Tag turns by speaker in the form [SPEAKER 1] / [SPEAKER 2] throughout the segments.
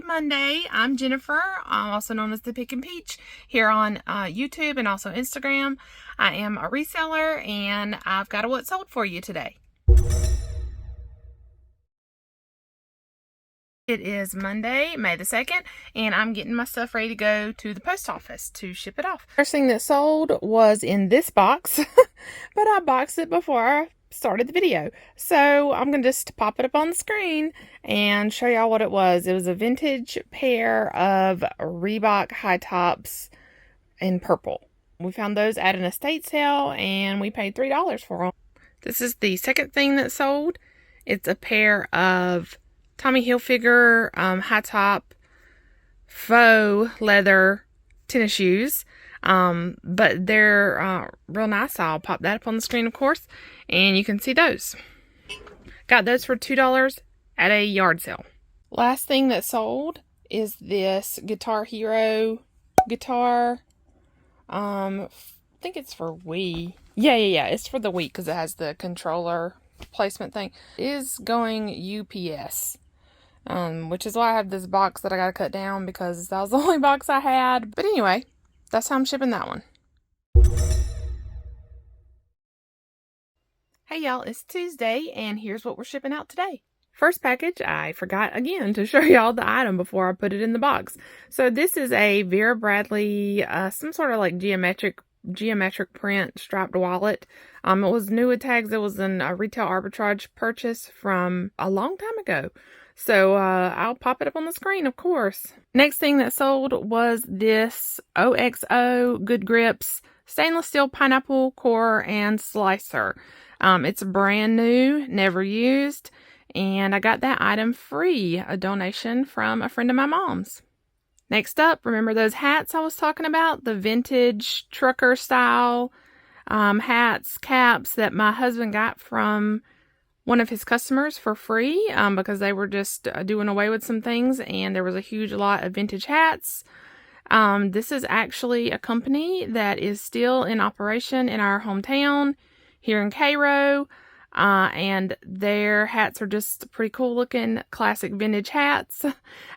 [SPEAKER 1] Monday. I'm Jennifer, also known as the Pick and Peach, here on YouTube and also Instagram. I am a reseller, and I've got a what sold for you today. It is Monday, May the 2nd, and I'm getting my stuff ready to go to the post office to ship it off. First thing that sold was in this box, but I boxed it before I started the video. So I'm going to just pop it up on the screen and show y'all what it was. It was a vintage pair of Reebok high tops in purple. We found those at an estate sale and we paid $3 for them. This is the second thing that sold. It's a pair of Tommy Hilfiger high top faux leather tennis shoes. But they're real nice. I'll pop that up on the screen, of course, and you can see those. Got those for $2 at a yard sale. Last thing that sold is this Guitar Hero guitar. I think it's for Wii. Yeah. It's for the Wii because it has the controller placement thing. It is going UPS. Which is why I have this box that I gotta cut down because that was the only box I had. But anyway, that's how I'm shipping that one. Hey y'all, it's Tuesday and here's what we're shipping out today. First package, I forgot again to show y'all the item before I put it in the box. So this is a Vera Bradley, some sort of like geometric print striped wallet. It was new with tags. It was a retail arbitrage purchase from a long time ago. So I'll pop it up on the screen, of course. Next thing that sold was this OXO Good Grips stainless steel pineapple core and slicer. It's brand new, never used, and I got that item free, a donation from a friend of my mom's. Next up, remember those hats I was talking about? The vintage trucker style hats, caps that my husband got from one of his customers for free because they were just doing away with some things and there was a huge lot of vintage hats. This is actually a company that is still in operation in our hometown here in Cairo, and their hats are just pretty cool looking classic vintage hats.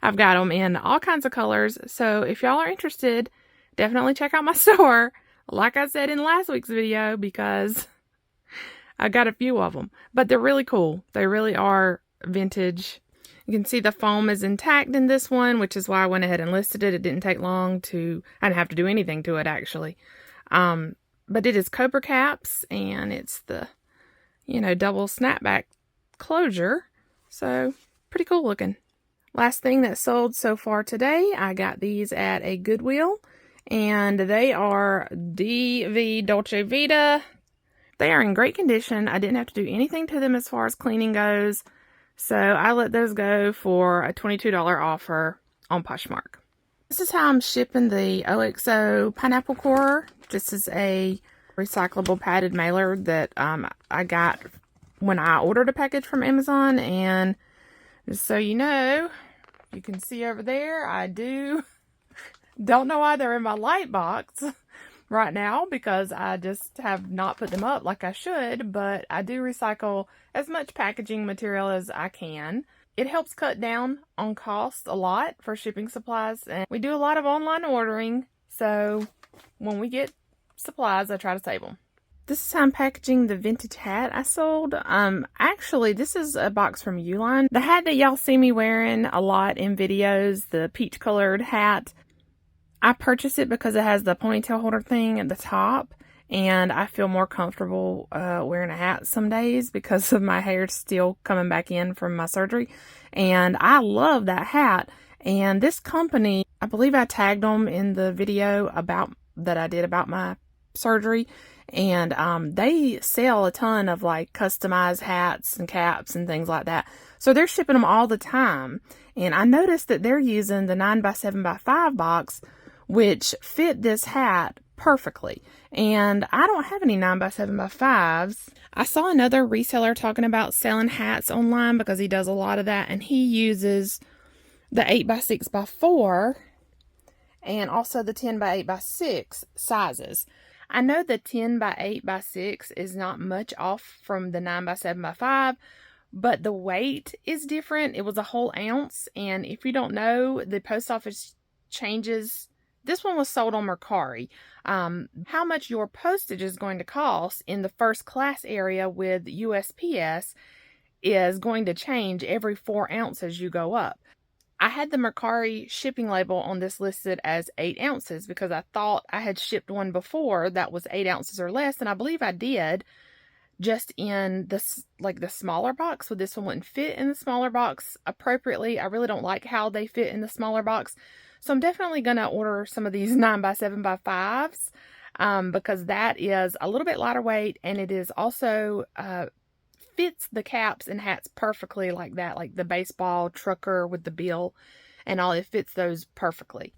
[SPEAKER 1] I've got them in all kinds of colors, so if y'all are interested, definitely check out my store, like I said in last week's video, because I got a few of them, but they're really cool. They really are vintage. You can see the foam is intact in this one, which is why I went ahead and listed it. It didn't take long I didn't have to do anything to it actually. But it is Cobra caps and it's the, double snapback closure. So pretty cool looking. Last thing that sold so far today, I got these at a Goodwill and they are DV Dolce Vita. They are in great condition. I didn't have to do anything to them as far as cleaning goes. So I let those go for a $22 offer on Poshmark. This is how I'm shipping the OXO pineapple core. This is a recyclable padded mailer that I got when I ordered a package from Amazon. And just so you know, you can see over there, I don't know why they're in my light box right now because I just have not put them up like I should, but I do recycle as much packaging material as I can. It helps cut down on cost a lot for shipping supplies, and we do a lot of online ordering, so when we get supplies, I try to save them. This is how I'm packaging the vintage hat I sold. Actually, this is a box from Uline. The hat that y'all see me wearing a lot in videos, the peach colored hat, I purchased it because it has the ponytail holder thing at the top, and I feel more comfortable wearing a hat some days because of my hair still coming back in from my surgery. And I love that hat. And this company, I believe I tagged them in the video that I did about my surgery, and they sell a ton of like customized hats and caps and things like that. So they're shipping them all the time. And I noticed that they're using the 9x7x5 box, which fit this hat perfectly. And I don't have any 9x7x5s. I saw another reseller talking about selling hats online because he does a lot of that, and he uses the 8x6x4 and also the 10x8x6 sizes. I know the 10x8x6 is not much off from the 9x7x5, but the weight is different. It was a whole ounce, and if you don't know, the post office changes. This one was sold on Mercari. How much your postage is going to cost in the first class area with USPS is going to change every 4 ounces you go up. I had the Mercari shipping label on this listed as 8 ounces because I thought I had shipped one before that was 8 ounces or less, and I believe I did, just in this, like the smaller box. So this one wouldn't fit in the smaller box appropriately. I really don't like how they fit in the smaller box. So I'm definitely going to order some of these 9x7x5s because that is a little bit lighter weight, and it is also fits the caps and hats perfectly like that, like the baseball trucker with the bill and all. It fits those perfectly.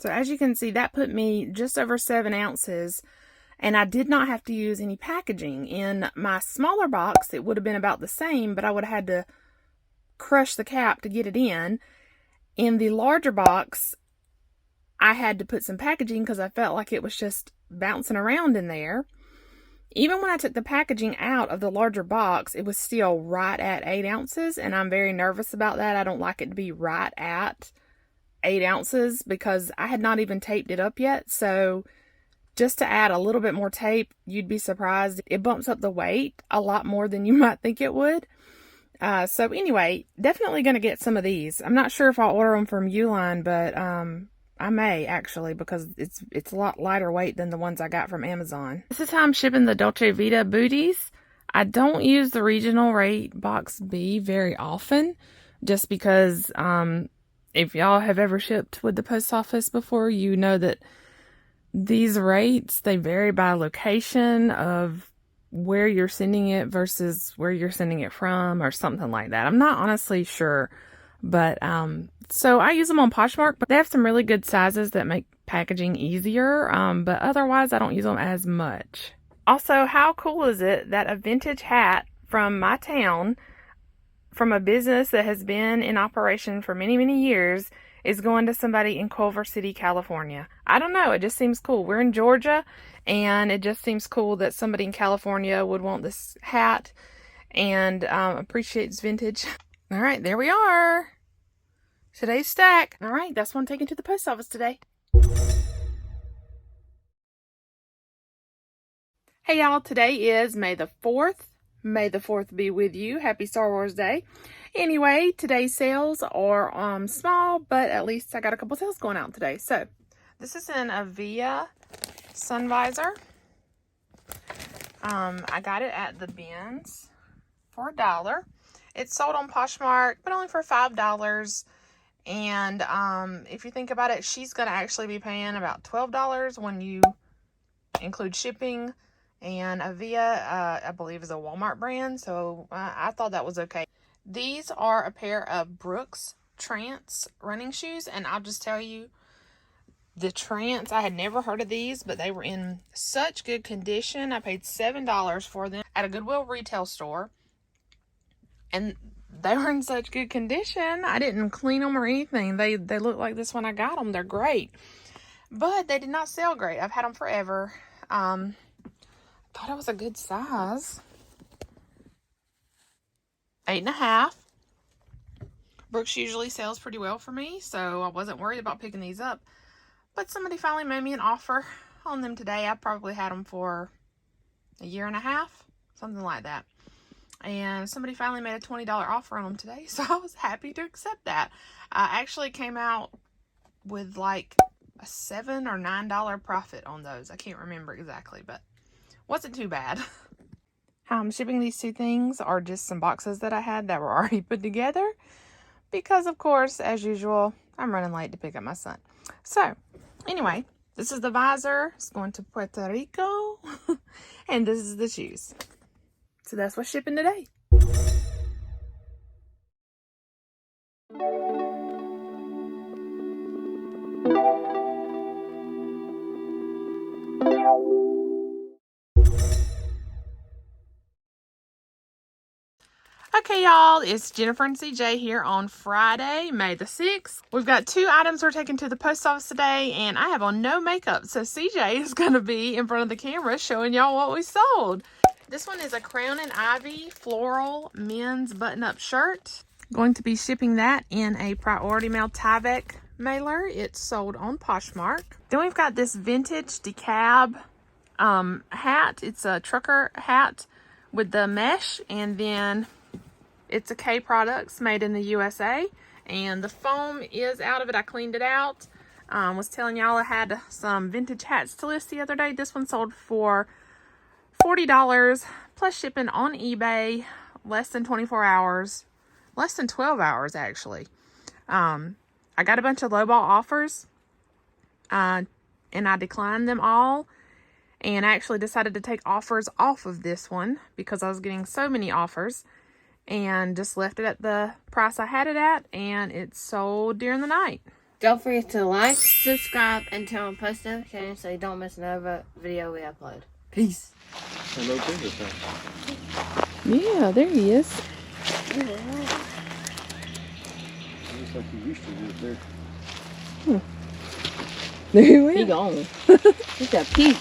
[SPEAKER 1] So as you can see, that put me just over 7 ounces, and I did not have to use any packaging. In my smaller box, it would have been about the same, but I would have had to crush the cap to get it in. In the larger box, I had to put some packaging because I felt like it was just bouncing around in there. Even when I took the packaging out of the larger box, it was still right at 8 ounces, and I'm very nervous about that. I don't like it to be right at 8 ounces because I had not even taped it up yet. So just to add a little bit more tape, you'd be surprised. It bumps up the weight a lot more than you might think it would. So anyway, definitely going to get some of these. I'm not sure if I'll order them from Uline, but I may actually, because it's a lot lighter weight than the ones I got from Amazon. This is how I'm shipping the Dolce Vita booties. I don't use the regional rate box B very often, just because if y'all have ever shipped with the post office before, you know that these rates, they vary by location of where you're sending it versus where you're sending it from or something like that. I'm not honestly sure, but so I use them on Poshmark, but they have some really good sizes that make packaging easier, but otherwise I don't use them as much. Also, how cool is it that a vintage hat from my town, from a business that has been in operation for many, many years, is going to somebody in Culver City, California? I don't know. It just seems cool. We're in Georgia, and it just seems cool that somebody in California would want this hat and appreciates vintage. All right, there we are. Today's stack. All right, that's what I'm taking to the post office today. Hey y'all, today is May the 4th. May the 4th be with you. Happy Star Wars Day. Anyway, today's sales are small, but at least I got a couple sales going out today. So, this is an Avia sun visor. I got it at the bins for $1. It's sold on Poshmark, but only for $5. And if you think about it, she's going to actually be paying about $12 when you include shipping. And Avia, I believe, is a Walmart brand, so I thought that was okay. These are a pair of Brooks Trance running shoes, and I'll just tell you, the Trance, I had never heard of these, but they were in such good condition. I paid $7 for them at a Goodwill retail store, and they were in such good condition. I didn't clean them or anything. They look like this when I got them. They're great, but they did not sell great. I've had them forever. Thought it was a good size. 8.5. Brooks usually sells pretty well for me, so I wasn't worried about picking these up. But somebody finally made me an offer on them today. I probably had them for a year and a half, something like that. And somebody finally made a $20 offer on them today, so I was happy to accept that. I actually came out with like a $7 or $9 profit on those. I can't remember exactly, but wasn't too bad. How I'm shipping these two things are just some boxes that I had that were already put together, because of course, as usual, I'm running late to pick up my son. So anyway, this is the visor. It's going to Puerto Rico. And this is the shoes. So that's what's shipping today. Okay, y'all, it's Jennifer and CJ here on Friday, May the 6th. We've got 2 items we're taking to the post office today, and I have on no makeup, so CJ is going to be in front of the camera showing y'all what we sold. This one is a Crown and Ivy floral men's button-up shirt. Going to be shipping that in a priority mail Tyvek mailer. It's sold on Poshmark. Then we've got this vintage decab hat. It's a trucker hat with the mesh, and then it's a K Products made in the USA, and the foam is out of it. I cleaned it out. Was telling y'all I had some vintage hats to list the other day. This one sold for $40 plus shipping on eBay, less than 24 hours, less than 12 hours actually. I got a bunch of lowball offers, and I declined them all, and I actually decided to take offers off of this one because I was getting so many offers, and just left it at the price I had it at, and it sold during the night.
[SPEAKER 2] Don't forget to like, subscribe, and turn on post notifications so you don't miss another video we upload. Peace.
[SPEAKER 3] Hello, this time.
[SPEAKER 1] Yeah, there he is.
[SPEAKER 3] Looks like you used to live there.
[SPEAKER 1] There he went.
[SPEAKER 2] He gone. He's a peep.